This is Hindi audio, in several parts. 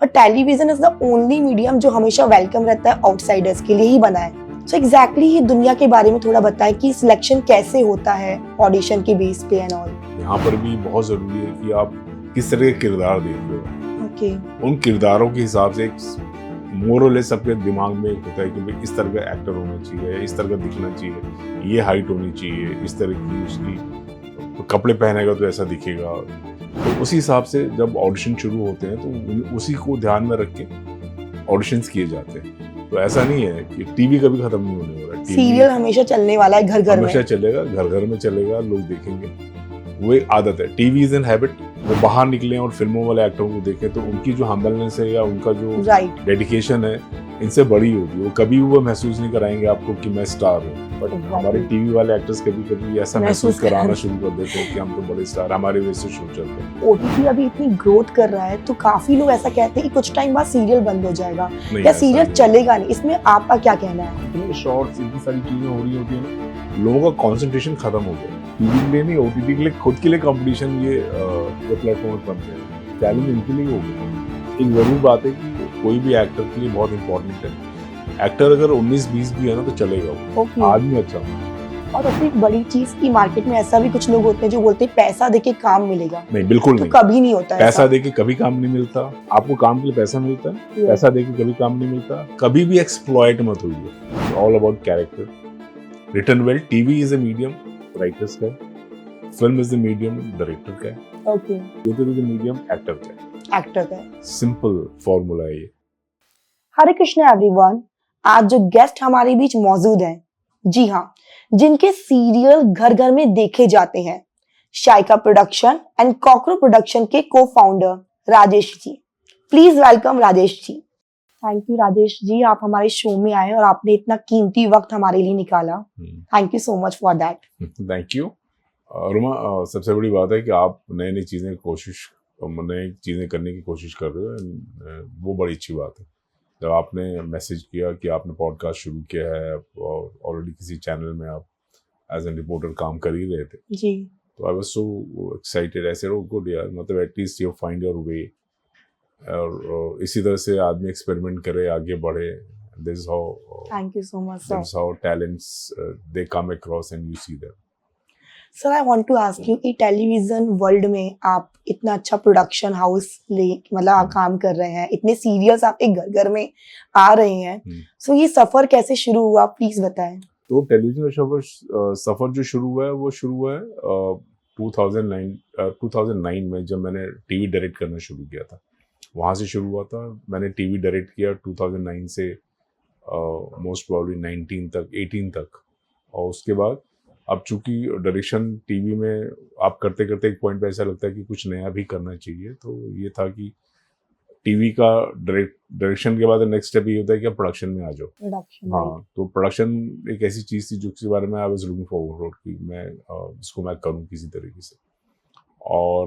पर television is the only medium जो हमेशा वेलकम रहता है, आउटसाइडर्स के लिए ही बना है। सो एग्जैक्टली ही दुनिया के बारे में थोड़ा बताएं कि सिलेक्शन कैसे होता है ऑडिशन के बेस पे एंड ऑल। यहाँ पर भी बहुत जरूरी है कि आप किस तरह के किरदार देख रहे हो। ओके। उन किरदारों के हिसाब से एक मोरलेस सबके दिमाग में एक होता है कि भाई इस तरह का एक्टर होना चाहिए, इस तरह का दिखना चाहिए, ये हाइट होनी चाहिए, इस तरह की उसकी तो कपड़े पहनेगा तो ऐसा दिखेगा। तो उसी हिसाब से जब ऑडिशन शुरू होते हैं तो उसी को ध्यान में रख के ऑडिशंस किए जाते हैं। तो ऐसा नहीं है कि टीवी कभी खत्म नहीं होने वाला। सीरियल हमेशा चलने वाला है, घर घर में हमेशा चलेगा, घर घर में चलेगा, लोग देखेंगे। वो एक आदत है, टीवी इज एन हैबिट। वो बाहर निकले और फिल्मों वाले एक्टरों को देखें तो उनकी जो हम्बलनेस है या उनका जो डेडिकेशन है इनसे बड़ी होगी। वो कभी वो महसूस नहीं कराएंगे आपको कि मैं स्टार हूँ। बट हमारे टीवी वाले एक्टर्स कभी कभी ऐसा महसूस कराना शुरू कर देते हैं कि हम तो बड़े स्टार, हमारे वजह से शो चलते हैं। ओटीटी अभी इतनी ग्रोथ कर रहा है तो काफी लोग ऐसा कहते हैं कि कुछ टाइम बाद सीरियल बंद हो जाएगा या सीरियल चलेगा नहीं। इसमें आपका क्या कहना है? इतने शॉर्ट्स, इतनी सारी चीजें हो रही होती है ना, लोगों का कंसंट्रेशन खत्म हो गया। टीवी के लिए नहीं, ओटीटी के लिए, खुद के लिए कंपटीशन ये प्लेटफॉर्म बन गए, चैलेंज इनके लिए हो गया। एक जरूर बात है कि कोई भी एक्टर के लिए बहुत इंपॉर्टेंट है। एक्टर अगर 19-20 भी है ना तो चलेगा वो, आदमी अच्छा हो। और अपनी बड़ी चीज की मार्केट में ऐसा भी कुछ लोग होते हैं जो बोलते हैं पैसा देके काम मिलेगा। नहीं, बिल्कुल नहीं, कभी नहीं होता है। पैसा देके कभी काम नहीं मिलता। आपको काम के लिए पैसा मिलता है, पैसा देके कभी काम नहीं मिलता। कभी भी एक्सप्लॉइट मत होइए। All about character written well. TV is a medium writers का, film is the medium director का है, okay, theatre is the medium actor का है। एक्टर का। सिंपल फॉर्मूला है ये। हरे कृष्णा एवरीवन। आज जो गेस्ट हमारे बीच मौजूद हैं, जी हाँ, जिनके सीरियल घर घर में देखे जाते हैं, शाइका प्रोडक्शन एंड कॉकरो प्रोडक्शन के को founder Rajesh ji. Please welcome Rajesh ji. Thank you Rajesh ji, आप हमारे शो में आए और आपने इतना कीमती वक्त हमारे लिए निकाला। Thank you so much for that. Thank you Ruma. सबसे बड़ी बात है कि आप नई नई चीजें करने की कोशिश कर रहे हो, वो बड़ी अच्छी बात है। जब आपने मैसेज किया कि आपने पॉडकास्ट शुरू किया है और ऑलरेडी किसी चैनल में आप एज एन रिपोर्टर काम कर ही रहे थे जी, तो आई वाज सो एक्साइटेड। ऐसे रहो गुड यार, मतलब at least you find your way. और इसी तरह से आदमी एक्सपेरिमेंट करे, आगे बढ़े। This is how, thank you so much sir. This how talents they come across and you see them. Sir I want to ask you कि टेलीविजन वर्ल्ड में आप इतना अच्छा प्रोडक्शन हाउस ले मतलब आप काम कर रहे हैं, इतने सीरियल्स आपके घर घर में आ रहे हैं, सो ये सफर कैसे शुरू हुआ, प्लीज बताएं। तो टेलीविजन सफर जो शुरू हुआ है वो शुरू हुआ है 2009 में, जब मैंने टीवी डायरेक्ट करना शुरू किया था। वहाँ से शुरू हुआ था। मैंने टीवी डायरेक्ट किया 2009 से मोस्ट प्रॉब्ली 18 तक। और उसके बाद अब चूंकि डायरेक्शन टीवी में आप करते करते एक पॉइंट पे ऐसा लगता है कि कुछ नया भी करना चाहिए, तो ये था कि टीवी का डायरेक्शन के बाद नेक्स्ट स्टेप ये होता है कि आप प्रोडक्शन में आ जाओ। हाँ, तो प्रोडक्शन एक ऐसी चीज थी जिसके बारे में आई वाज लुकिंग फॉरवर्ड कि मैं इसको मैं करूँ किसी तरीके से। और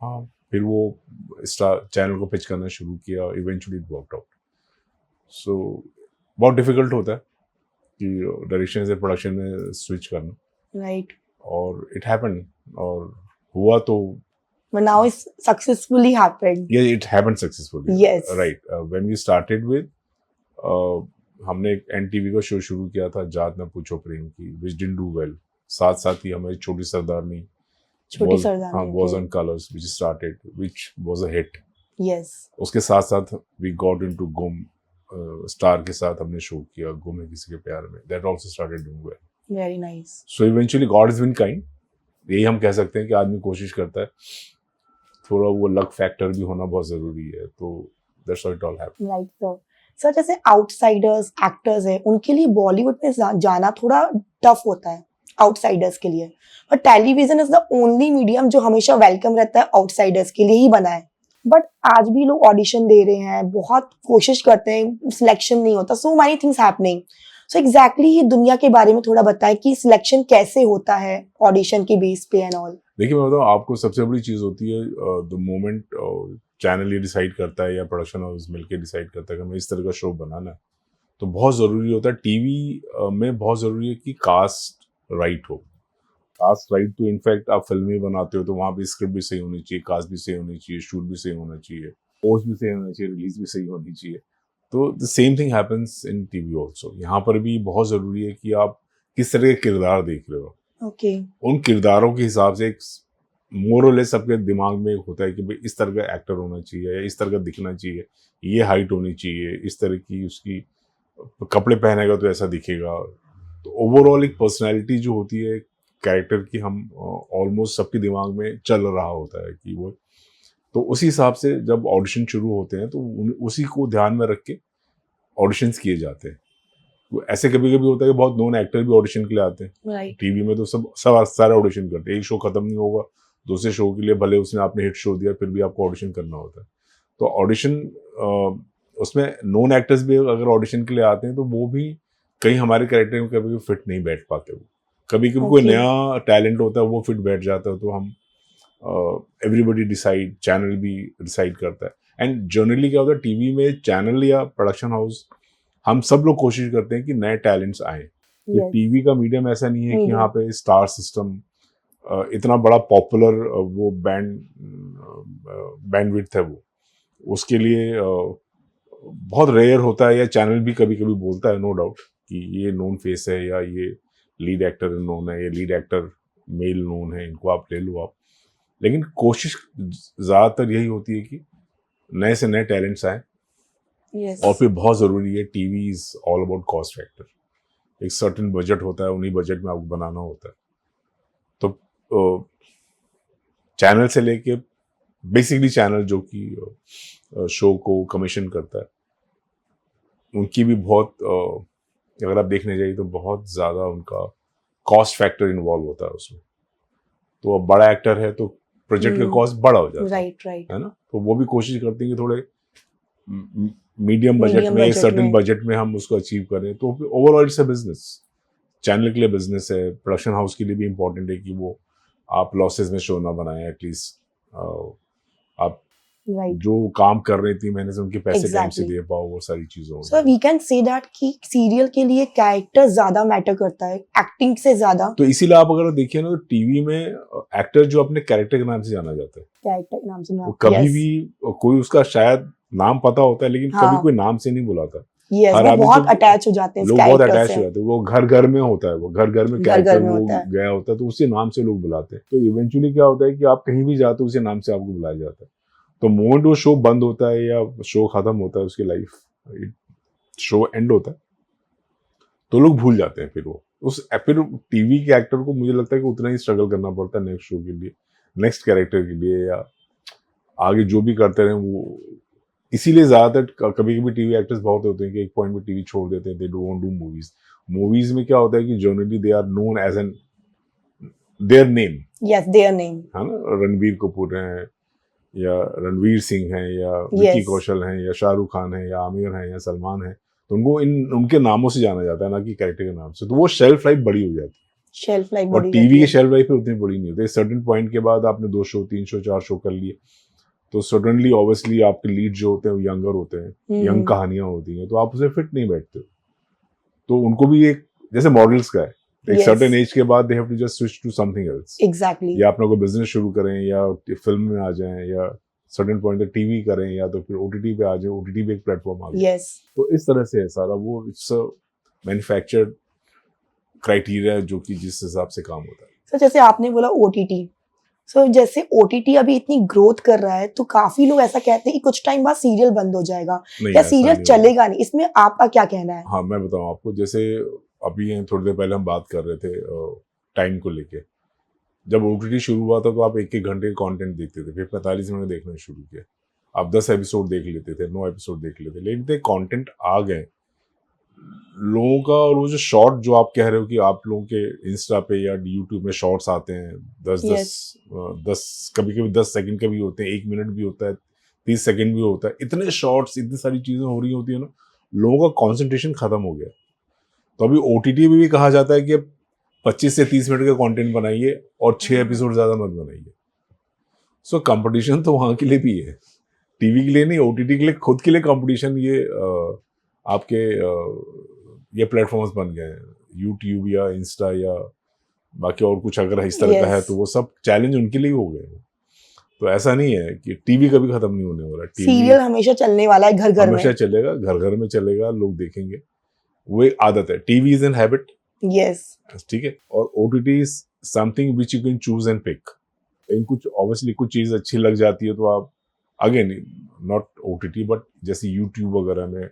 हाँ, फिर वो चैनल को पिच करना शुरू किया। Eventually it worked out. So बहुत डिफिकल्ट होता है कि डायरेक्शन से प्रोडक्शन में स्विच करना, राइट, और इट हैपेंड और हुआ तो but now it's successfully happened. Yeah, it happened successfully. Yes. Right. When we started with, हमने एक NTV का शो शुरू किया था, जात न पूछो प्रेम की, which didn't do well. साथ साथ ही हमारी छोटी सरदारनी was on Colors, which started, which was a hit. Yes. उसके साथ साथ we got into गुम, स्टार के साथ हमने शो किया, गुम है किसी के प्यार में. That also started doing well. Very nice. So eventually God has been kind. यही हम कह सकते हैं कि आदमी कोशिश करता है। थोड़ा वो लक फैक्टर भी होना बहुत जरूरी है, तो that's how it all happened. Right sir. Sir जैसे आउटसाइडर्स एक्टर्स हैं, उनके लिए बॉलीवुड में जाना थोड़ा टफ होता है आउटसाइडर्स के लिए, पर television is the only medium जो हमेशा वेलकम रहता है, आउटसाइडर्स के लिए ही बना है। बट आज भी लोग ऑडिशन दे रहे हैं, बहुत कोशिश करते हैं, सिलेक्शन नहीं होता, so many things happening. So exactly ही दुनिया के बारे में थोड़ा बताएं कि सिलेक्शन कैसे होता है ऑडिशन के बेस पे एंड ऑल। देखिए मैं बताऊँ आपको, सबसे बड़ी चीज होती है द मोमेंट चैनल ये डिसाइड करता है या प्रोडक्शन हाउस मिलकर डिसाइड करता है कि हमें इस तरह का शो बनाना है, तो बहुत जरूरी होता है टीवी में, बहुत जरूरी है कि कास्ट राइट हो। कास्ट राइट तो इनफैक्ट आप फिल्में बनाते हो तो वहाँ भी स्क्रिप्ट भी सही होनी चाहिए, कास्ट भी सही होनी चाहिए, शूट भी सही होना चाहिए, पोस्ट भी सही होना चाहिए, रिलीज भी सही होनी चाहिए। तो the same thing happens in TV also. यहाँ पर भी बहुत ज़रूरी है कि आप किस तरह के किरदार देख रहे हो। ओके। उन किरदारों के हिसाब से एक मोर और लेस सबके दिमाग में एक होता है कि भाई इस तरह का एक्टर होना चाहिए, या इस तरह का दिखना चाहिए, ये हाइट होनी चाहिए, इस तरह की उसकी कपड़े पहनेगा तो ऐसा दिखेगा। तो ओवरऑल एक पर्सनैलिटी जो होती है कैरेक्टर की, हम ऑलमोस्ट सबके दिमाग में चल रहा होता है कि वो, तो उसी हिसाब से जब ऑडिशन शुरू होते हैं तो उसी को ध्यान में रख के ऑडिशंस किए जाते हैं। तो ऐसे कभी कभी होता है कि बहुत नोन एक्टर भी ऑडिशन के लिए आते हैं। राइट। टीवी में तो सब सब सारे ऑडिशन करते हैं, एक शो खत्म नहीं होगा, दूसरे शो के लिए भले उसने आपने हिट शो दिया फिर भी आपको ऑडिशन करना होता है। तो ऑडिशन उसमें नोन एक्टर्स भी अगर ऑडिशन के लिए आते हैं तो वो भी कहीं हमारे कैरेक्टर में कभी फिट नहीं बैठ पाते। वो कभी कभी कोई Okay. नया टैलेंट होता है वो फिट बैठ जाता है, तो हम एवरीबडी डिसाइड, चैनल भी डिसाइड करता है। एंड जनरली क्या होता है टीवी में, चैनल या प्रोडक्शन हाउस, हम सब लोग कोशिश करते हैं कि नए टैलेंट्स आए। Yes. टीवी का मीडियम ऐसा नहीं है कि Medium. यहाँ पे स्टार सिस्टम इतना बड़ा पॉपुलर वो बैंडविड्थ है, वो उसके लिए बहुत रेयर होता है, या चैनल भी कभी कभी बोलता है नो डाउट कि ये नोन फेस है, या ये लीड एक्टर नोन है, या लीड एक्टर मेल नोन है, इनको आप ले लो आप। लेकिन कोशिश ज़्यादातर यही होती है कि नए से नए टैलेंट्स आए। Yes. और फिर बहुत ज़रूरी है, TV is all about cost factor. एक सर्टेन बजट होता है, उन्हीं बजट में आपको बनाना होता है। तो चैनल से लेके बेसिकली चैनल जो कि शो को कमीशन करता है, उनकी भी बहुत अगर आप देखने जाइए तो बहुत ज़्यादा उनका कॉस्ट फैक्टर इन्वॉल्व होता है उसमें। तो अब बड़ा एक्टर है तो प्रोजेक्ट का कॉस्ट बड़ा हो जाता है, राइट राइट। है ना। तो वो भी कोशिश करते हैं कि थोड़े मीडियम बजट में, एक सर्टेन बजट में हम उसको अचीव करें। तो overall it's a business, channel के लिए बिजनेस है, प्रोडक्शन हाउस के लिए भी इम्पोर्टेंट है कि वो आप लॉसेस में शो ना बनाएं, एटलीस्ट आप जो काम कर रहे थे मैंने से उनके पैसे टाइम से दे पाओ, वो सारी चीजों। So we can say that कि सीरियल के लिए कैरेक्टर ज्यादा मैटर करता है एक्टिंग से ज्यादा। तो इसीलिए आप अगर देखिए ना तो टीवी में एक्टर जो अपने कैरेक्टर के नाम से जाना जाता है, कैरेक्टर के नाम से ना, कभी भी कोई उसका शायद नाम पता होता है लेकिन कभी कोई नाम से नहीं बुलाता। वो बहुत अटैच हो जाते हैं, लोग बहुत अटैच हो जाते हैं। वो घर घर में होता है, वो घर घर में कैरेक्टर वो गया होता है तो उसी नाम से लोग बुलाते हैं। तो इवेंचुअली क्या होता है कि आप कहीं भी जाते हो उसी नाम से आपको बुलाया जाता है। तो मोमेंट वो शो बंद होता है या शो खत्म होता है, उसकी लाइफ शो एंड होता है, तो लोग भूल जाते हैं फिर टीवी के एक्टर को मुझे लगता है कि उतना ही स्ट्रगल करना पड़ता है नेक्स्ट शो के लिए, नेक्स्ट कैरेक्टर के लिए, या आगे जो भी करते रहे वो। इसीलिए ज्यादातर कभी कभी टीवी एक्टर्स बहुत होते हैं कि एक पॉइंट पे टीवी छोड़ देते हैं, दे डोंट डू मूवीज में क्या होता है कि generally they are known as an their name, yes their name, है ना। रणबीर कपूर हैं या रणवीर सिंह हैं या विकी कौशल हैं या शाहरुख खान है या आमिर हैं या सलमान है, तो उनको उनके नामों से जाना जाता है ना कि कैरेक्टर के नाम से। तो वो शेल्फ लाइफ बड़ी हो जाती है, शेल्फ लाइफ। और टीवी की शेल्फ लाइफ उतनी बड़ी नहीं होती। सर्टेन पॉइंट के बाद आपने 2 शो 3 शो 4 शो कर लिए तो सडनली ऑब्वियसली आपके लीड जो होते हैं वो यंगर होते हैं, यंग कहानियां होती हैं, तो आप उसे फिट नहीं बैठते हो। तो उनको भी एक जैसे मॉडल्स का है, एक सर्टेन एज के बाद they have to just switch to something else. Exactly. या अपना कोई बिजनेस शुरू करें या फिल्म में आ जाएं या सर्टेन पॉइंट तक टीवी करें या तो फिर ओटीटी पे आ जाए, ओटीटी पे एक प्लेटफॉर्म आ गया। तो इस तरह से है सारा वो, इट्स मैन्युफैक्चर्ड क्राइटेरिया जो कि जिस हिसाब से काम होता है। सो जैसे आपने बोला ओटीटी, जैसे ओटीटी अभी इतनी ग्रोथ कर रहा है तो काफी लोग ऐसा कहते हैं कि कुछ टाइम बाद सीरियल बंद हो जाएगा या सीरियल चलेगा नहीं, इसमें आपका क्या कहना है? हाँ मैं बताऊँ आपको, जैसे अभी थोड़ी देर पहले हम बात कर रहे थे टाइम को लेके। जब ओटीटी शुरू हुआ था तो आप 1-1 घंटे का कंटेंट देखते थे, फिर 45 मिनट देखना शुरू किया, आप 10 एपिसोड देख लेते थे, 9 एपिसोड देख लेते, लेकिन कंटेंट आ गए लोगों का। और वो जो शॉर्ट जो आप कह रहे हो कि आप लोगों के इंस्टा पे या यूट्यूब में शॉर्ट्स आते हैं 10 कभी 10 सेकंड का भी होते हैं, 1 मिनट भी होता है, 30 सेकंड भी होता है, इतने शॉर्ट्स, इतनी सारी चीजें हो रही होती है ना, लोगों का कॉन्सेंट्रेशन खत्म हो गया। तो अभी ओटीटी में भी कहा जाता है कि 25 से 30 मिनट का कंटेंट बनाइए और 6 एपिसोड ज्यादा मत बनाइए। सो कंपटीशन तो वहां के लिए भी है, टीवी के लिए नहीं, ओटीटी के लिए, खुद के लिए कंपटीशन। ये आपके ये प्लेटफॉर्म्स बन गए हैं, यूट्यूब या इंस्टा या बाकी और कुछ अगर इस तरह का है तो वो सब चैलेंज उनके लिए हो गए। तो ऐसा नहीं है कि टीवी कभी खत्म नहीं होने वाला। टीवी सीरियल हमेशा चलने वाला है घर घर हमेशा में। चलेगा, घर घर में चलेगा, लोग देखेंगे, वो एक आदत है। TV is an habit, yes. ठीक है। और OTT is something which you can choose and pick. इन कुछ ऑब्वियसली कुछ चीज अच्छी लग जाती है तो आप, अगेन नॉट ओटीटी बट जैसे यूट्यूब वगैरह में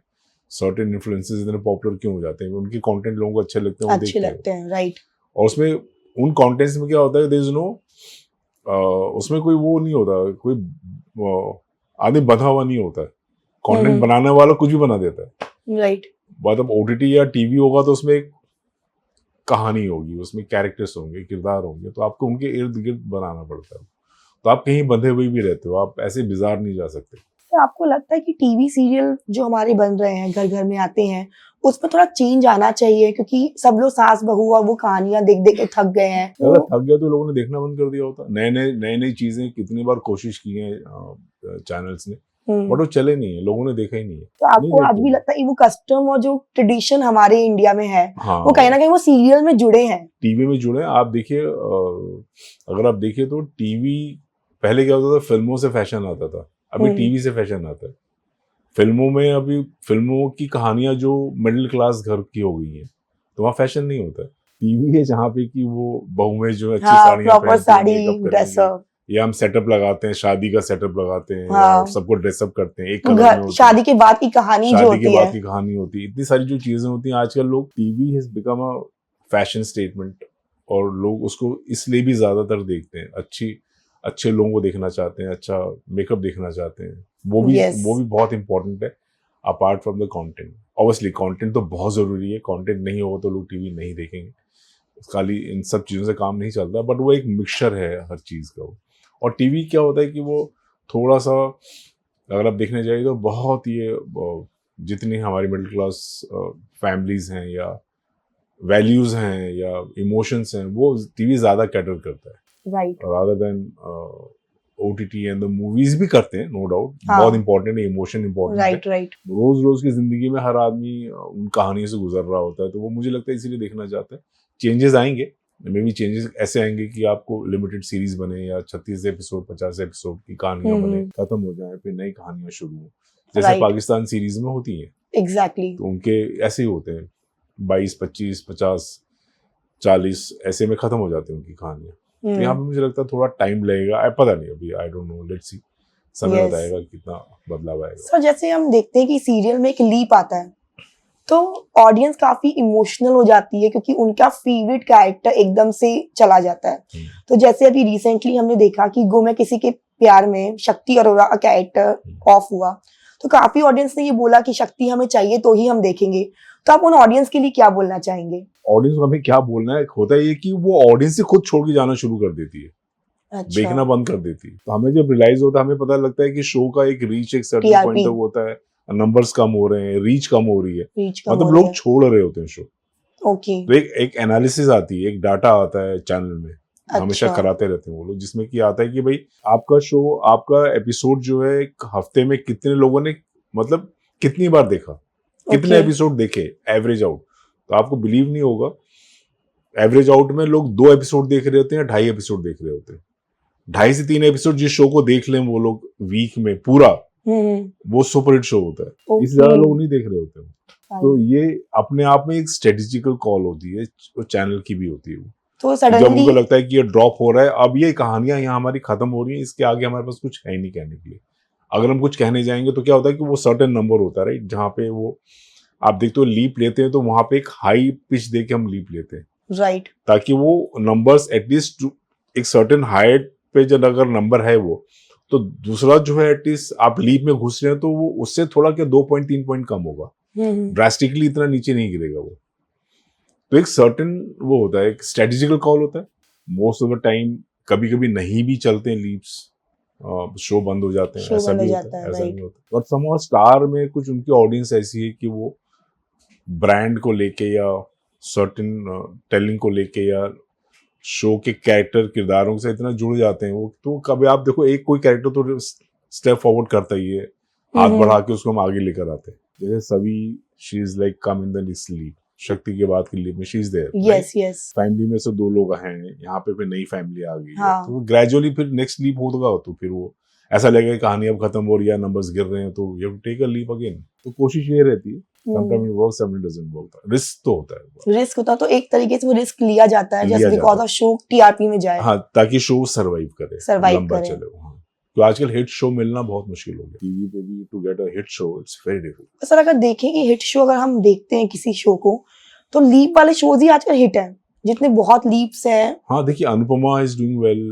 सर्टेन इन्फ्लुएंसर्स इतने पॉपुलर क्यों हो जाते हैं, उनके कंटेंट लोगों को अच्छे लगते हैं, वो अच्छे देखते हैं। लगते हैं, राइट। और उसमें उन कंटेंट्स में क्या होता है, देयर इज नो, उसमें कोई वो नहीं होता, कोई आदमी बंधा हुआ नहीं होता है। कंटेंट बनाने वाला कुछ भी बना देता है, राइट। मतलब ओटीटी या टीवी होगा तो उसमें एक कहानी होगी, उसमें कैरेक्टर्स होंगे, किरदार होंगे, तो आपको उनके इर्द गिर्द बनाना पड़ता है। तो आप कहीं बंधे हुए भी रहते हो, आप ऐसे बाजार नहीं जा सकते। तो आपको लगता है कि टीवी सीरियल जो हमारे बन रहे हैं, घर घर में आते हैं, उसमें थोड़ा चेंज आना चाहिए, क्योंकि सब लोग सास बहू और वो कहानियां देख देख के थक गए हैं। अगर थक गया तो लोगों ने देखना बंद कर दिया होता। नए नई चीजें कितनी बार कोशिश की है चैनल्स ने, बट वो चले नहीं है, लोगों ने देखा ही नहीं है। तो आपको आज भी लगता है कि वो कस्टम और जो ट्रेडिशन हमारे इंडिया में है, हाँ, वो कहीं ना कहीं वो सीरियल में जुड़े हैं, टीवी में जुड़े हैं। आप देखिए, अगर आप देखिए तो टीवी पहले क्या होता था, फिल्मों से फैशन आता था, अभी टीवी से फैशन आता है। फिल्मों में अभी फिल्मों की कहानियां जो मिडिल क्लास घर की हो गई हैं, तो वहाँ फैशन नहीं होता है। टीवी है जहाँ पे कि वो बहुएं जो अच्छी साड़ियाँ प्रॉपर साड़ी, ड्रेसअप, या हम सेटअप लगाते हैं, शादी का सेटअप लगाते हैं, हाँ। या सबको ड्रेसअप करते हैं एक कलर में, शादी के बाद की कहानी जो होती है, शादी के बाद की कहानी होती है, इतनी सारी जो चीजें होती हैं आजकल। लोग, TV has become a fashion statement, और लोग उसको इसलिए भी ज्यादातर देखते हैं, अच्छे लोगों को देखना चाहते हैं, अच्छा मेकअप देखना चाहते हैं, वो भी बहुत इंपॉर्टेंट है apart from the content. Obviously content तो बहुत जरूरी है, कंटेंट नहीं होगा तो लोग टीवी नहीं देखेंगे, खाली इन सब चीजों से काम नहीं चलता, बट वो एक मिक्सचर है हर चीज का वो। और टीवी क्या होता है कि वो थोड़ा सा, अगर आप देखने जाइए तो बहुत ये, जितनी हमारी मिडिल क्लास फैमिलीज हैं या वैल्यूज हैं या इमोशंस हैं, वो टीवी ज्यादा कैटर करता है, right, rather than OTT and the movies भी करते हैं, नो डाउट, बहुत इंपॉर्टेंट है, इमोशन इंपॉर्टेंट है। राइट। रोज की जिंदगी में हर आदमी उन कहानियों से गुजर रहा होता है, तो वो मुझे लगता है इसीलिए देखना चाहता है। चेंजेस आएंगे, मे बी चेंजेस ऐसे आएंगे कि आपको लिमिटेड सीरीज बने, या 36 एपिसोड 50 एपिसोड की कहानियां बने, खत्म हो जाए, फिर नई कहानियां शुरू हो, जैसे पाकिस्तान सीरीज में होती है। एग्जैक्टली। तो उनके ऐसे ही होते हैं, 22, 25, 50, 40 ऐसे में खत्म हो जाती है उनकी कहानियां। तो यहाँ पे मुझे लगता है थोड़ा टाइम लगेगा, पता नहीं, अभी I don't know, let's see, समय बताएगा कितना बदलाव आएगा। सो जैसे हम देखते हैं कि सीरियल में एक लीप आता है, तो ऑडियंस काफी इमोशनल हो जाती है, क्योंकि उनका फेवरेट कैरेक्टर एकदम से चला जाता है। तो जैसे अभी रिसेंटली हमने देखा कि गो मैं किसी के प्यार में शक्ति अरोड़ा का कैरेक्टर ऑफ हुआ, तो काफी ऑडियंस ने ये बोला कि शक्ति हमें चाहिए तो ही हम देखेंगे। तो आप उन ऑडियंस के लिए क्या बोलना चाहेंगे? ऑडियंस को हमें क्या बोलना है, होता है ये कि वो ऑडियंस से खुद छोड़ के जाना शुरू कर देती है, अच्छा। देखना बंद कर देती है। तो हमें जब रियलाइज होता है, हमें पता लगता है कि शो का एक रीच एक सर्टेन पॉइंट तक होता है, नंबर्स कम हो रहे हैं, रीच कम हो रही है, मतलब लोग छोड़ रहे होते हैं शो। ओके। तो एक एनालिसिस आती है, एक डाटा आता है चैनल में, हमेशा कराते रहते हैं वो लोग, जिसमें कि आता है कि भाई आपका शो, आपका एपिसोड जो है एक हफ्ते में कितने लोगों ने, मतलब कितनी बार देखा, कितने एपिसोड देखे, एवरेज आउट। तो आपको बिलीव नहीं होगा, एवरेज आउट में लोग 2 एपिसोड देख रहे होते हैं, 2.5 एपिसोड देख रहे होते हैं। 2.5 से 3 एपिसोड जिस शो को देख लें वो लोग वीक में पूरा, वो सुपरहिट शो होता है। इससे ज्यादा लोग नहीं देख रहे होते हैं। तो ये अपने आप में एक स्ट्रेटेजिकल कॉल होती है, चैनल की भी होती है वो। तो जब उनको लगता है कि ये ड्रॉप हो रहा है, अब ये कहानियां यहाँ हमारी खत्म हो रही है, इसके आगे हमारे पास कुछ है नहीं कहने के लिए। अगर हम कुछ कहने जाएंगे तो क्या होता है कि वो सर्टेन नंबर होता है, राइट, जहाँ पे वो आप देखते हो लीप लेते हैं, तो वहां पे एक हाई पिच दे के हम लीप लेते हैं, राइट, ताकि वो नंबर्स एटलीस्ट एक सर्टेन हाइट पे जब अगर नंबर है वो, तो दूसरा जो है एटलीस्ट आप लीप में घुस रहे हैं तो वो उससे थोड़ा क्या 2 पॉइंट 3 पॉइंट कम होगा, ड्रास्टिकली इतना नीचे नहीं गिरेगा वो। तो एक सर्टेन वो होता है, एक स्ट्रेटेजिकल कॉल होता है। मोस्ट ऑफ द टाइम कभी कभी नहीं भी चलते हैं लीप्स, शो बंद हो जाते हैं, ऐसा भी होता है, ऐसा नहीं होता। बट समहाउ स्टार में कुछ उनकी ऑडियंस ऐसी है कि वो ब्रांड को लेके या सर्टेन टेलिंग को लेके या शो के कैरेक्टर किरदारों से इतना जुड़ जाते हैं वो। तो कभी आप देखो एक कोई कैरेक्टर तो स्टेप फॉरवर्ड करता ही है, हाथ बढ़ा के उसको हम आगे लेकर आते हैं। जैसे सभी she is like come in the sleep, Shakti के बाद की लीप में she is there. Yes yes family में से 2 लोग हैं, यहाँ पे फिर नई फैमिली आ गई है, हाँ। तो ग्रेजुअली फिर नेक्स्ट लीप होगा, तो फिर वो ऐसा लगेगा कि कहानी अब खत्म हो रही है, नंबर्स गिर रहे हैं, तो you have to take a leap again. तो कोशिश ये रहती है, sometime it works, sometime doesn't work, risk तो होता है। रिस्क होता तो एक तरीके से वो रिस्क लिया जाता है, जस्ट लिया बिकॉज जाता ऑफ शो टीआरपी में जाए। हाँ, ताकि शो सर्वाइव करे, Survive लंबा करे। चले। हाँ, तो आजकल हिट शो मिलना बहुत मुश्किल हो गया टीवी पे भी, to get a hit show it's very difficult. Sir अगर देखें कि हिट शो अगर हम देखते हैं किसी शो को, तो लीप वाले शोज ही आजकल हिट हैं, जितने बहुत लीप्स हैं। हाँ देखिए, अनुपमा इज डूइंग वेल,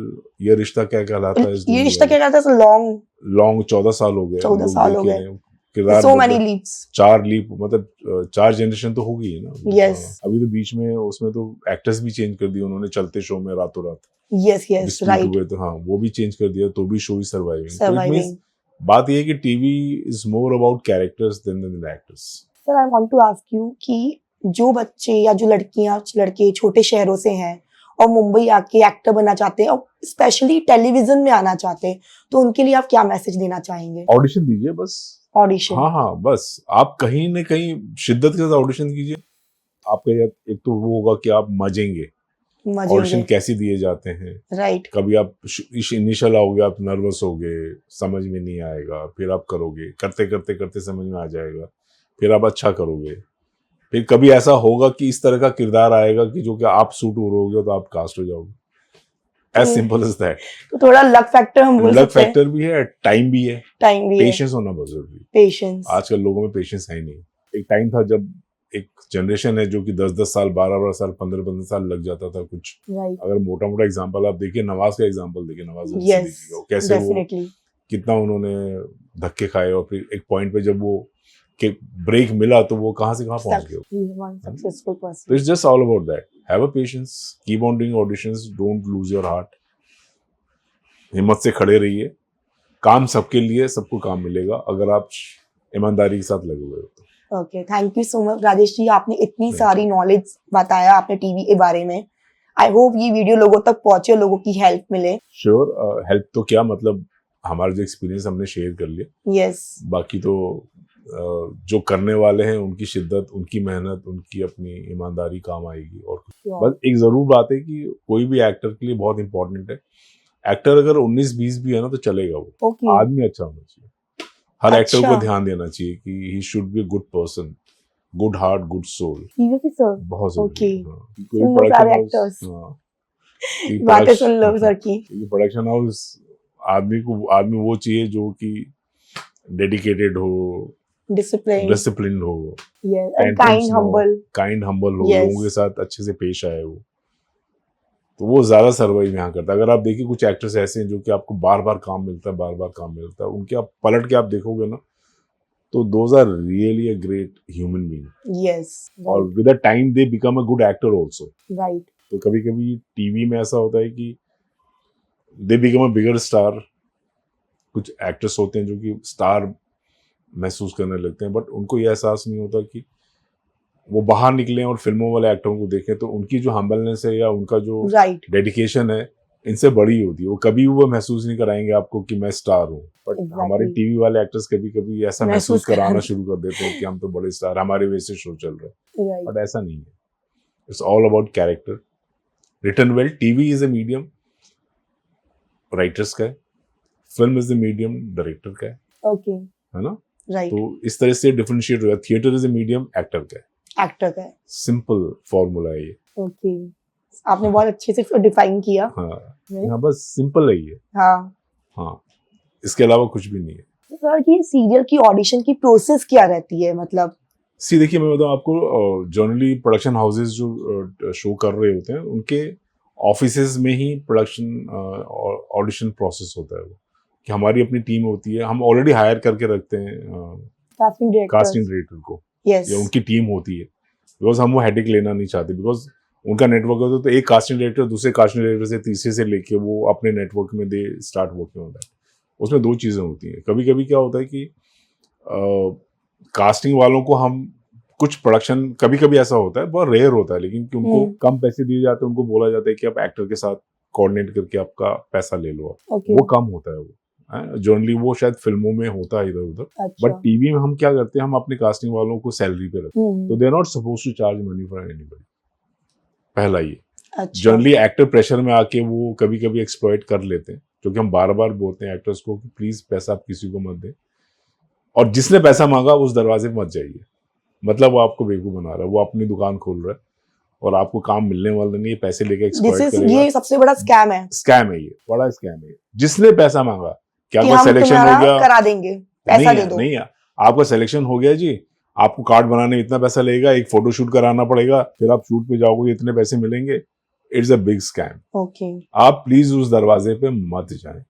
ये रिश्ता क्या कहलाता है ये रिश्ता क्या कहता है, लॉन्ग लॉन्ग 14 साल हो गए, 14 लोग साल हो देखे गए। हैं। किरदार सो मेनी मतलब लीप्स। 4 लीप, मतलब 4 जनरेशन तो हो गई है ना। Yes. हाँ, अभी तो बीच में उसमें तो एक्टर्स भी चेंज कर दिए उन्होंने, चलते शो में रातों रात यस यस dispute राइट, हुए, तो हाँ वो भी चेंज कर दिया, तो भी शो इज सर्वाइविंग। सर्वाइविंग। बात ये है कि TV is more about characters than actors. Sir I want to ask you कि जो बच्चे या जो लड़कियां लड़के छोटे शहरों से हैं और मुंबई आके एक्टर बनना चाहते हैं और स्पेशली टेलीविजन में आना चाहते हैं, तो उनके लिए आप क्या मैसेज देना चाहेंगे? ऑडिशन दीजिए बस। ऑडिशन। हाँ हाँ, बस आप कहीं न कहीं शिद्दत के साथ ऑडिशन कीजिए। आपका एक तो वो होगा कि आप मजेंगे, ऑडिशन कैसे दिए जाते हैं। राइट। कभी आप इनिशियल आओगे, आप नर्वस होगे, समझ में नहीं आएगा, फिर आप करोगे, करते करते करते समझ में आ जाएगा, फिर आप अच्छा करोगे, फिर कभी ऐसा होगा कि इस तरह का किरदार आएगा कि जो कि आप सूट हो रहोगे, तो आप कास्ट हो जाओगे। As simple as that. तो थोड़ा लक फैक्टर हम बोल लक सकते हैं। फैक्टर भी है, टाइम भी है, टाइम भी है, पेशेंस होना बहुत जरूरी है। पेशेंस। आजकल लोगों में पेशेंस है ही नहीं। एक टाइम था जब एक जनरेशन है जो कि 10-10 साल, 12-12 साल, 15-15 साल लग जाता था कुछ। राइट। अगर मोटा मोटा एग्जांपल आप देखिए, नवाज का एग्जांपल देखिए, नवाज अली यस सिद्दीकी का, कैसे वो डेफिनेटली। कितना उन्होंने धक्के खाए, और फिर एक पॉइंट पे जब वो के ब्रेक मिला, तो वो कहाँ से कहाँ पहुंच गए। ही इज वन सक्सेसफुल तो person. It's just all about that, have a patience, keep on doing auditions, don't lose your heart, हिम्मत से खड़े रहिए। काम सबके लिए, सबको काम मिलेगा अगर आप ईमानदारी के साथ लगे हुए हो तो। Okay, thank you so much Rajesh ji, आपने इतनी Thank सारी नॉलेज बताया आपने टीवी के बारे में। आई होप ये वीडियो लोगों तक पहुंचे, लोगों की हेल्प मिले। श्योर, हेल्प तो क्या, मतलब हमारा जो एक्सपीरियंस हमने शेयर कर लिया। यस। बाकी तो जो करने वाले हैं उनकी शिद्दत, उनकी मेहनत, उनकी अपनी ईमानदारी काम आएगी। और बस एक जरूर बात है कि कोई भी एक्टर के लिए बहुत इंपॉर्टेंट है, एक्टर अगर 19-20 भी है ना तो चलेगा, वो आदमी अच्छा होना चाहिए। हर एक्टर को ध्यान देना चाहिए कि he should be a good person, good heart, good soul. Seriously sir? बहुत जरूरी है। कोई सुन लो सारे एक्टर्स, बातें सुन लो सर की। प्रोडक्शन हाउस आदमी वो चाहिए जो कि डेडिकेटेड हो, डिसिप्लिन हो, काइंड हम्बल हो, लोगों के साथ अच्छे से पेश आए हो, तो वो ज्यादा सर्वाइव यहाँ करता है। अगर आप देखिए कुछ एक्टर्स ऐसे हैं जो कि आपको बार बार काम मिलता है, उनके आप पलट के आप देखोगे ना, तो those are really a great human being. Yes. और with the time they become a good actor also. Right. तो कभी कभी टीवी में ऐसा होता है कि they become a bigger star. कुछ एक्टर्स होते हैं जो कि स्टार महसूस करने लगते हैं, बट उनको ये एहसास नहीं होता कि वो बाहर निकले और फिल्मों वाले एक्टरों को देखें, तो उनकी जो हम्बलनेस है या उनका जो डेडिकेशन है इनसे बड़ी होती है। वो कभी वो महसूस नहीं कराएंगे आपको कि मैं स्टार हूँ, बट हमारे टीवी वाले एक्टर्स कभी कभी ऐसा महसूस कराना शुरू कर देते हैं कि हम तो बड़े स्टार, हमारे वैसे शो चल रहे हैं, बट ऐसा नहीं है। It's all about character written well. TV is a medium writers का है, film is the medium director का है। ओके, है ना? राइट। तो इस तरह से डिफरेंशिएट हो, theatre is a medium actor का है, सिंपल फॉर्मूला है ये। ओके, आपने बहुत अच्छे से डिफाइन किया। हाँ, बस सिंपल है ये। हाँ, इसके अलावा कुछ भी नहीं है। सर ये सीरियल की ऑडिशन की प्रोसेस क्या रहती है, मतलब? देखिए मैं बताऊँ आपको, जनरली प्रोडक्शन हाउसेस जो शो कर रहे होते हैं उनके ऑफिसेज में ही प्रोडक्शन ऑडिशन प्रोसेस होता है। वो कि हमारी अपनी टीम होती है, हम ऑलरेडी हायर करके रखते हैं कास्टिंग डायरेक्टर को, या उनकी टीम होती है, बिकॉज हम वो हेडेक लेना नहीं चाहते, बिकॉज उनका नेटवर्क होता है। तो एक कास्टिंग डायरेक्टर दूसरे कास्टिंग डायरेक्टर से, तीसरे से लेके वो अपने नेटवर्क में दे स्टार्ट वर्किंग होता है। उसमें 2 चीज़ें होती हैं। कभी कभी क्या होता है कि कास्टिंग वालों को हम कुछ प्रोडक्शन, कभी कभी ऐसा होता है, बहुत रेयर होता है, लेकिन कि उनको कम पैसे दिए जाते हैं, उनको बोला जाता है कि आप एक्टर के साथ कोऑर्डिनेट करके आपका पैसा ले लो, वो कम होता है वो। जनरली वो शायद फिल्मों में होता है इधर उधर, अच्छा। बट टीवी में हम क्या करते हैं, हम अपने कास्टिंग वालों को सैलरी पे रखते हैं, तो they are not suppose to charge money for anybody. पहला ये, अच्छा। जनरली एक्टर प्रेशर में आके वो कभी कभी एक्सप्लॉइट कर लेते हैं, क्योंकि हम बार बार बोलते हैं एक्टर्स को कि प्लीज पैसा आप किसी को मत दें, और जिसने पैसा मांगा उस दरवाजे पे मत जाइए, मतलब वो आपको बेवकूफ बना रहा है, वो अपनी दुकान खोल रहा है और आपको काम मिलने वाला नहीं है, पैसे लेके एक्सप्लॉइट करेगा। ये सबसे बड़ा स्कैम है। स्कैम है, ये बड़ा स्कैम है। जिसने पैसा मांगा, क्या कि आपका हम सिलेक्शन हो तुम्हारा गया, करा देंगे, पैसा दे दो। नहीं है, आपका सिलेक्शन हो गया जी, आपको कार्ड बनाने में इतना पैसा लगेगा, एक फोटो शूट कराना पड़ेगा, फिर आप शूट पे जाओगे इतने पैसे मिलेंगे। It's a big scam. Okay. आप प्लीज उस दरवाजे पे मत जाएं।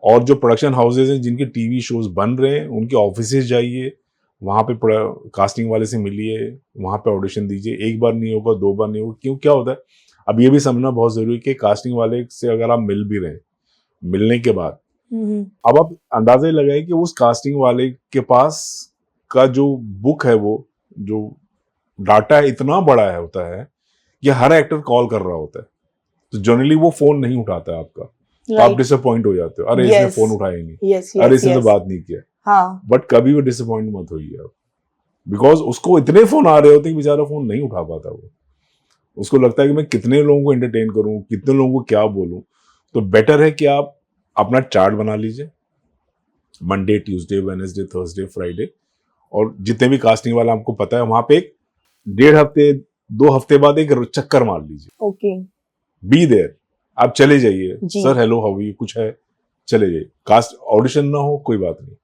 और जो प्रोडक्शन हाउसेज हैं जिनके टीवी शोज बन रहे हैं, उनके ऑफिसेज जाइए, वहां पे कास्टिंग वाले से मिलिए, वहां पे ऑडिशन दीजिए। एक बार नहीं होगा, दो बार नहीं होगा, क्यों, क्या होता है, अब ये भी समझना बहुत जरूरी है कि कास्टिंग वाले से अगर आप मिल भी रहे हैं, मिलने के बाद अब आप अंदाजा लगाए कि उस कास्टिंग वाले के पास का जो बुक है, वो जो डाटा है इतना बड़ा है होता है कि हर एक्टर कॉल कर रहा होता है, तो जनरली वो फोन नहीं उठाता है आपका, तो आप डिसअपॉइंट हो जाते हो, अरे इसने फोन उठाया ही नहीं, अरे इसने तो बात नहीं किया। हाँ। बट कभी भी डिसअपॉइंट मत होइए आप, बिकॉज उसको इतने फोन आ रहे होते हैं कि बेचारा फोन नहीं उठा पाता। वो उसको लगता है कि मैं कितने लोगों को एंटरटेन करूं, कितने लोगों को क्या बोलूं। तो बेटर है कि आप अपना चार्ट बना लीजिए, Monday, Tuesday, Wednesday, Thursday, Friday, और जितने भी कास्टिंग वाला आपको पता है वहां पे एक 1.5 हफ्ते 2 हफ्ते बाद एक चक्कर मार लीजिए। ओके। बी देयर, आप चले जाइए, सर हेलो हाउ यू, कुछ है, चले जाइए। कास्ट ऑडिशन ना हो कोई बात नहीं,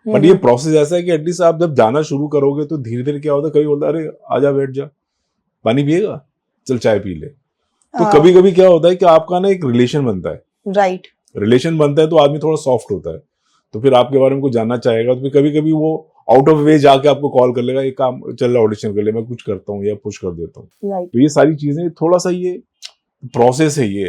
बट ये प्रोसेस ऐसा है कि एटलीस्ट आप जब जाना शुरू करोगे तो धीरे धीरे क्या होता है, कभी बोलता है अरे आजा बैठ जा, पानी पिएगा, चल चाय पी ले। तो कभी कभी क्या होता है कि आपका ना एक रिलेशन बनता है, राइट, रिलेशन बनता है तो आदमी थोड़ा सॉफ्ट होता है, तो फिर आपके बारे में कुछ जानना चाहेगा, तो फिर कभी कभी वो आउट ऑफ वे जाके आपको कॉल कर लेगा, एक काम चल रहा ऑडिशन कर ले, मैं कुछ करता हूँ या पुश कर देता हूँ। राइट। तो ये सारी चीजें थोड़ा सा ये प्रोसेस है, ये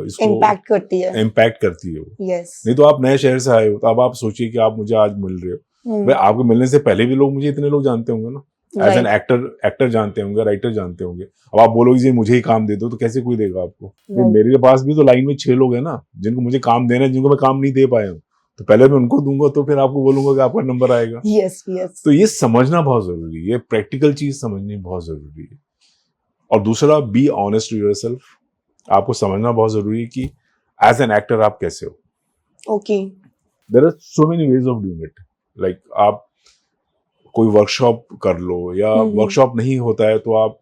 इसको इम्पैक्ट करती है, इम्पैक्ट करती है वो। यस। नहीं तो आप नए शहर से आए हो, तो अब आप सोचिए कि आप मुझे आज मिल रहे हो, भाई आपको मिलने से पहले भी लोग मुझे इतने लोग जानते होंगे ना, एज एन एक्टर जानते होंगे, राइटर जानते होंगे। अब आप बोलोगे जी मुझे ही काम दे दो, तो कैसे कोई देगा आपको? मेरे पास भी तो लाइन में 6 लोग हैं ना, जिनको मुझे काम देना है, जिनको मैं काम नहीं दे पाया हूँ, तो पहले मैं उनको दूंगा, तो फिर आपको बोलूंगा कि आपका नंबर आएगा। Yes yes. तो ये समझना बहुत जरूरी है, ये प्रैक्टिकल चीज समझनी बहुत जरूरी है। और दूसरा, बी ऑनेस्ट टू योरसेल्फ, आपको समझना बहुत जरूरी है कि एज एन एक्टर आप कैसे हो। Okay. There are so many ways of doing it, like आप कोई वर्कशॉप कर लो, या वर्कशॉप नहीं होता है तो आप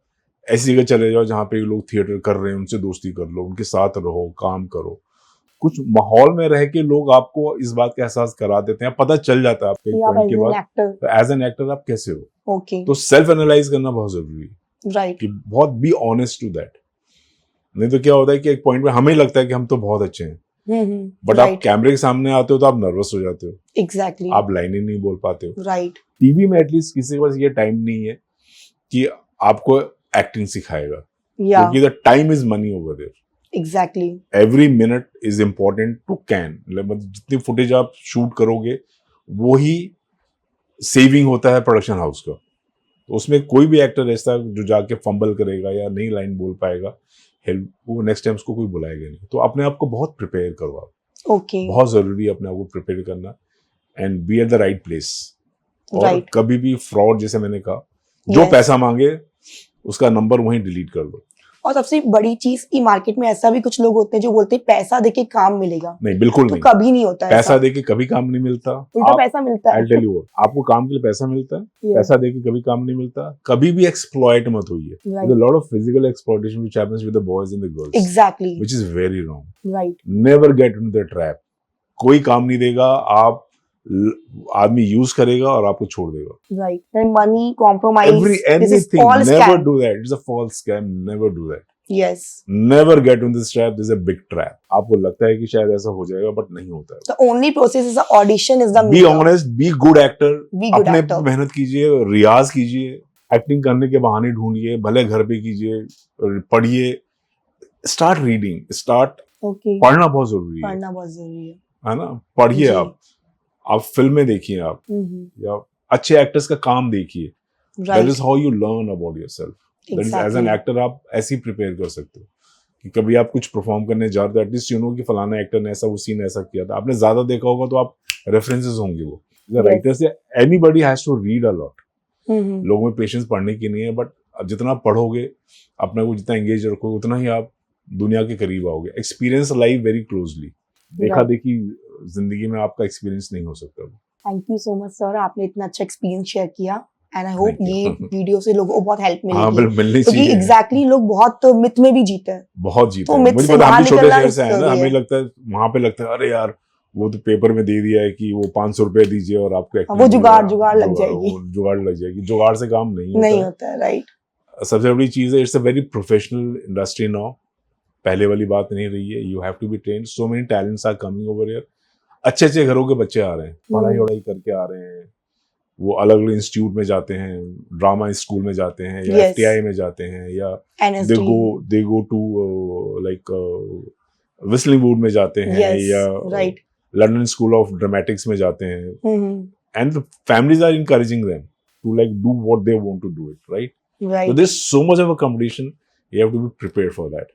ऐसी जगह चले जाओ जहाँ पे लोग थिएटर कर रहे हैं, उनसे दोस्ती कर लो, उनके साथ रहो, काम करो। कुछ माहौल में रह के लोग आपको इस बात का एहसास करा देते हैं, पता चल जाता है आपके एक पॉइंट के बाद, तो एज एन एक्टर आप कैसे हो। ओके। तो सेल्फ एनालाइज करना बहुत जरूरी है, राइट, कि बहुत बी ऑनेस्ट टू दैट। नहीं तो क्या होता है कि एक पॉइंट में हमें लगता है कि हम तो बहुत अच्छे हैं, बट आप कैमरे के सामने आते हो तो आप नर्वस हो जाते हो, एग्जैक्टली, आप लाइनें नहीं बोल पाते हो। राइट। टीवी में एटलीस्ट किसी के पास ये टाइम नहीं है कि आपको एक्टिंग सिखाएगा, क्योंकि the time is money over there. Exactly, every minute is important to can, मतलब जितनी फुटेज आप शूट करोगे वो ही सेविंग होता है प्रोडक्शन हाउस का। तो उसमें कोई भी एक्टर ऐसा जो जाके फंबल करेगा या नई लाइन बोल पाएगा, हेल्प, वो नेक्स्ट टाइम उसको कोई बुलाएगा नहीं। तो अपने आप को बहुत प्रिपेयर करो आप। ओके। बहुत जरूरी है अपने आप को प्रिपेयर करना, and be at the right place. और कभी भी फ्रॉड, जैसे मैंने कहा, जो पैसा मांगे उसका नंबर वहीं डिलीट कर दो। और सबसे बड़ी चीज की मार्केट में ऐसा भी कुछ लोग होते हैं जो बोलते हैं पैसा देके काम मिलेगा। नहीं, बिल्कुल तो नहीं, कभी नहीं होता है पैसा देके कभी काम नहीं मिलता, उल्टा पैसा मिलता है। I'll tell you what, आपको काम के लिए पैसा मिलता है, पैसा देके कभी काम नहीं मिलता। कभी भी एक्सप्लॉइट मत होइए। There's a lot of physical exploitation which happens with the boys and the girls, exactly, which is very wrong. Right. Never get into the trap. कोई काम नहीं देगा, आप आदमी यूज करेगा और आपको छोड़ देगा। Right. Then money, compromise, this is all scam. Never do that. It's a false scam. Never do that. Yes. Never get into this trap. This is a big trap. आपको लगता है कि शायद ऐसा हो जाएगा, बट नहीं होता है। The only process is the audition is the Be honest, be good actor. अपने मेहनत कीजिए, रियाज कीजिए, एक्टिंग करने के बहाने ढूंढिए, भले घर पे कीजिए, पढ़िए, स्टार्ट रीडिंग, पढ़ना बहुत जरूरी है। पढ़ना बहुत जरूरी है ना? पढ़िए, आप फिल्में देखिए, आप या अच्छे एक्टर्स का काम देखिए। That is how you learn about yourself. That is, as an actor आप ऐसे प्रिपेयर कर सकते हो। कि कभी आप कुछ परफॉर्म करने जा रहे हो, एटलीस्ट यू नो कि फलाना एक्टर ने ऐसा, वो सीन ऐसा किया था, आपने ज्यादा देखा होगा तो आप रेफरेंसेस होंगे वो राइटर से। Anybody has to read a lot. लोगों में पेशेंस पढ़ने की नहीं है, बट जितना पढ़ोगे, अपने को जितना एंगेज रखोगे, उतना ही आप दुनिया के करीब आओगे। Experience life very closely. देखा देखी जिंदगी में आपका एक्सपीरियंस नहीं हो सकता। Thank you so much sir, आपने इतना अच्छा एक्सपीरियंस शेयर किया and I hope Thank you. ये वीडियो से लोगों को बहुत हेल्प हाँ मिलेगी, मिलनी क्योंकि चाहिए। एग्जैक्टली लोग बहुत मिथ में भी जीते हैं। बहुत जीते तो हैं। myth मुझे से पता, हम बाहर भी छोटे निकलना शहर से आए ना, जरूरी हमें है। लगता है वहां पे लगता है अरे यार वो तो पेपर में दे दिया है कि वो 500 रुपए दीजिए और आपको acting वो मिलेगा। जुगाड़ लग जाएगी। वो जुगाड़ लग जाएगी। जुगाड़ से काम नहीं होता नहीं है। होता है, राइट। सबसे बड़ी चीज है, it's a very professional industry now. पहले वाली बात नहीं रही है। You have to be trained. So many talents are coming over here. अच्छे अच्छे घरों के बच्चे आ रहे हैं, पढ़ाई वढ़ाई करके आ रहे हैं। वो अलग अलग इंस्टीट्यूट में जाते हैं, ड्रामा स्कूल में जाते हैं, या Yes. FTI में जाते हैं, या NSD. They go to like Whistling Wood में जाते हैं, Yes, या right. London School of Dramatics में जाते हैं। Mhm. And the families are encouraging them to like do what they want to do it, right? Right. So there's so much of a competition. You have to be prepared for that.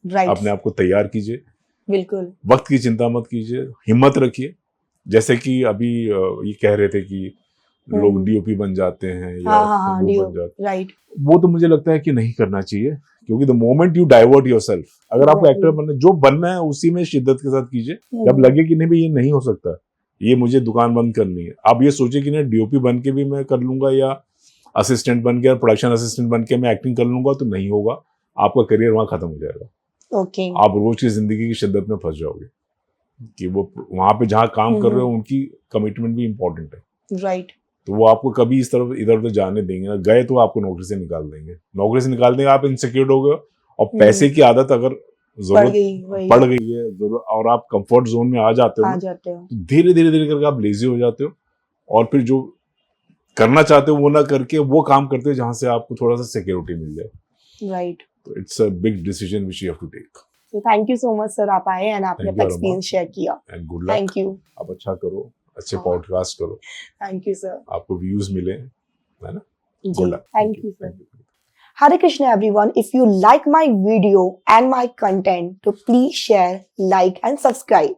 Right. अपने आप को तैयार कीजिए, बिल्कुल। वक्त की चिंता मत कीजिए, हिम्मत रखिए। जैसे कि अभी ये कह रहे थे कि लोग DOP बन जाते हैं या हाँ, वो DOP, बन जाते हैं, राइट। वो तो मुझे लगता है कि नहीं करना चाहिए, क्योंकि the moment you divert yourself, अगर आपको एक्टर बनना, जो बनना है उसी में शिद्दत के साथ कीजिए। जब लगे कि नहीं भाई ये नहीं हो सकता, ये मुझे दुकान बंद करनी है, आप ये सोचिए कि नहीं DOP बन के भी मैं कर लूंगा, या असिस्टेंट बन के, प्रोडक्शन असिस्टेंट बन के मैं एक्टिंग कर लूंगा, तो नहीं होगा। आपका करियर वहां खत्म हो जाएगा। ओके। आप रोज की जिंदगी की शिद्दत में फंस जाओगे कि वो वहां पे जहाँ काम कर रहे हो उनकी कमिटमेंट भी इंपॉर्टेंट है, राइट। तो वो आपको कभी इस तरफ इधर उधर जाने देंगे ना। गए तो आपको नौकरी से निकाल देंगे, नौकरी से निकाल देंगे, आप इनसिक्योर हो गए, और पैसे की आदत अगर जरूरत पड़ गई है और आप कंफर्ट जोन में आ जाते हो, तो धीरे धीरे धीरे करके आप लेजी हो जाते हो, और फिर जो करना चाहते हो वो ना करके वो काम करते हो जहां से आपको थोड़ा सा सिक्योरिटी मिल जाए। राइट। तो it's a big decision which you have to take. So thank you so much sir, आप आए एंड आपने अपना एक्सपीरियंस शेयर किया। And good luck. Thank you. आप अच्छा करो, अच्छे पॉडकास्ट करो। Thank you sir. आपको व्यूज मिले, है ना? जी, thank you sir. Hare Krishna everyone, if you like my video and my content, so please share, like and subscribe.